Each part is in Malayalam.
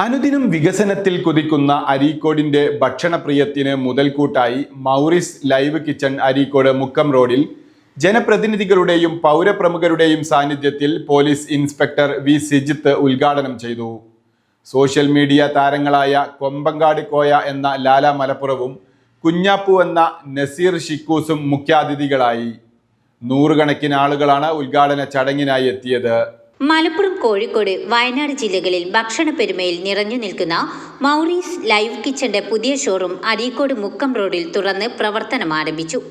അനുദിനം വികസനത്തിൽ കുതിക്കുന്ന അരീക്കോടിന്റെ ഭക്ഷണപ്രിയത്തിന് മുതൽക്കൂട്ടായി Maurice live kitchen Areekode Mukkam റോഡിൽ ജനപ്രതിനിധികളുടെയും പൗരപ്രമുഖരുടെയും സാന്നിധ്യത്തിൽ പോലീസ് ഇൻസ്പെക്ടർ വി സിജിത്ത് ഉദ്ഘാടനം ചെയ്തു. സോഷ്യൽ മീഡിയ താരങ്ങളായ കൊമ്പങ്കാട് കോയ എന്ന ലാല മലപ്പുറവും കുഞ്ഞാപ്പു എന്ന നസീർ ഷിക്കൂസും മുഖ്യാതിഥികളായി. നൂറുകണക്കിന് ആളുകളാണ് ഉദ്ഘാടന ചടങ്ങിനായി എത്തിയത്. മലപ്പുറം, കോഴിക്കോട്, വയനാട് ജില്ലകളിൽ ഭക്ഷണ പെരുമയിൽ നിറഞ്ഞു നിൽക്കുന്ന മൗറീസ് ലൈവ് കിച്ചന്റെ പുതിയ ഷോറൂം അരീക്കോട് മുക്കം റോഡിൽ തുറന്ന് പ്രവർത്തനം ആരംഭിച്ചു.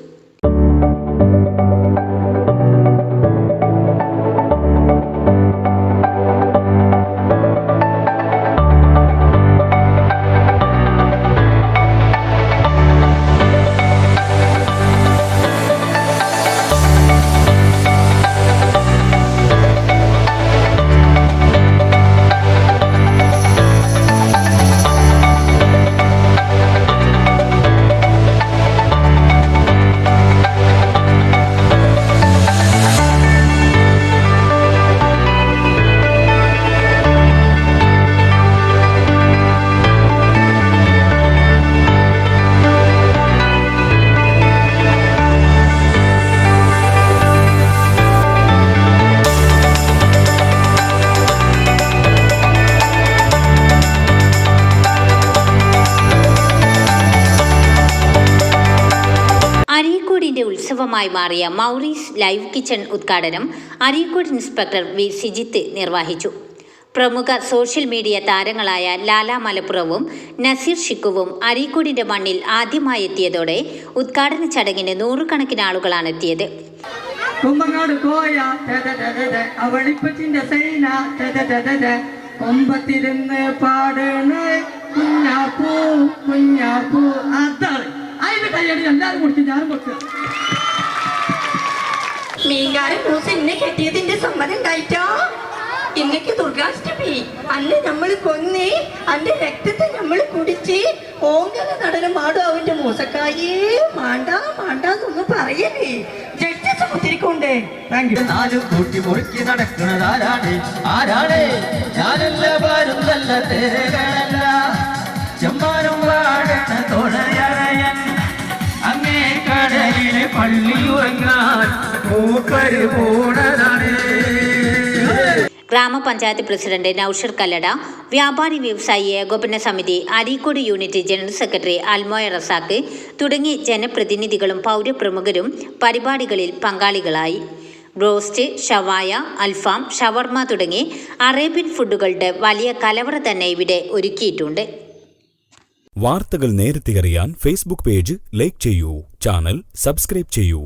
അരീക്കോടിന്റെ ഉത്സവമായി മാറിയ മൗറീസ് ലൈവ് കിച്ചൺ ഉദ്ഘാടനം അരീക്കോട് ഇൻസ്പെക്ടർ വി സിജിത്ത് നിർവഹിച്ചു. പ്രമുഖ സോഷ്യൽ മീഡിയ താരങ്ങളായ ലാല മലപ്പുറവും നസീർ ഷിക്കുവും അരീക്കോടിന്റെ മണ്ണിൽ ആദ്യമായി എത്തിയതോടെ ഉദ്ഘാടന ചടങ്ങിന് നൂറുകണക്കിന് ആളുകളാണ് എത്തിയത്. കൊമ്പങ്ങാട് കോയ കൊമ്പത്തിരുന്ന് പാടണ് കുഞ്ഞാപ്പൂ കുഞ്ഞാപ്പൂ അതാണ് അതിന്റെ കയ്യടി എല്ലാവരും കൊടുത്തു, ഞാനും കൊടുത്തു. മീൻകാരൻ മൂസ് എന്നെ കെട്ടിയതിന്റെ സമ്മതം ഉണ്ടായിട്ടോ. ഇന്നേക്ക് ദുർഗാഷ്ടമി അന്ന് നമ്മൾ കൊന്നേ അന്റെ രക്തത്തെ നമ്മൾ കുടിച്ച് ഓങ്കല നടനം മാടും അവന്റെ മൂസക്കായേ മാണ്ട മാണ്ടാന്നൊന്ന് പറയല്ലേ. ജഡ്ജസ് കുത്തിരിക്കൊണ്ടേ. നാലും കൂട്ടി മുറുക്കി നടക്കുന്നതാരാണ്? ആരാണ്? ഞാനല്ല വരുന്നല്ല തേരകളല്ല ചെമ്മാനും വാടണ തോഴയറയൻ അങ്ങേ കടലിലെ പള്ളിയുറങ്ങാൻ മൂപ്പര് പോണതാണ്. ഗ്രാമപഞ്ചായത്ത് പ്രസിഡന്റ് നൌഷർ കല്ലട, വ്യാപാരി വ്യവസായി ഏകോപന സമിതി Areekode unit general secretary Almoya Razak തുടങ്ങി ജനപ്രതിനിധികളും പൗരപ്രമുഖരും പരിപാടികളിൽ പങ്കാളികളായി. ബ്രോസ്റ്റ്, ഷവായ, അൽഫാം, ഷവർമ തുടങ്ങി അറേബ്യൻ ഫുഡുകളുടെ വലിയ കലവറ തന്നെ ഇവിടെ ഒരുക്കിയിട്ടുണ്ട്. വാർത്തകൾ നേരത്തെ അറിയാൻ ഫേസ്ബുക്ക് പേജ് ലൈക്ക് ചെയ്യൂ, ചാനൽ സബ്സ്ക്രൈബ് ചെയ്യൂ.